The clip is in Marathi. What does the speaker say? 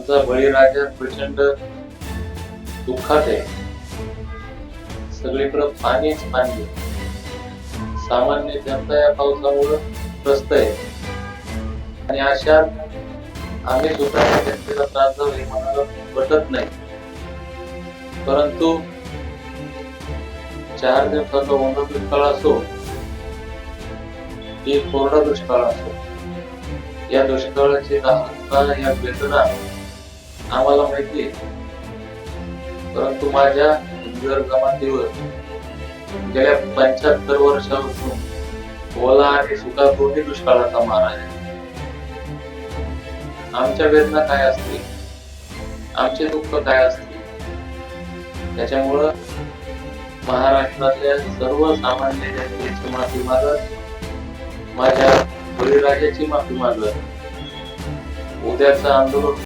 आमचा बळीराजा प्रचंड दुःखात आहे. सगळीकडे पाणीच पाणी. सामान्य जनता या पावसामुळे त्रस्त आहे आणि अशात आम्ही सुद्धा या जनतेला त्रास जाऊ हे मनाला पटत नाही. परंतु 4 दिवसाचा उन्हाळा दुष्काळ असो की कोरडा दुष्काळ असो, या दुष्काळाची दाहकता, या वेदना आम्हाला माहिती आहे. परंतु माझ्या जर जमातीवर गेल्या 75 वर्षापासून ओला आणि सुका दोन्ही दुष्काळाचा मार आहे. आमच्या वेदना काय असतील, आमचे दुःख काय असतील, त्याच्यामुळं महाराष्ट्रातल्या सर्व सामान्य जनतेची माफी मागत, माझ्या बळीराजाची माफी मागत, उद्याचं आंदोलन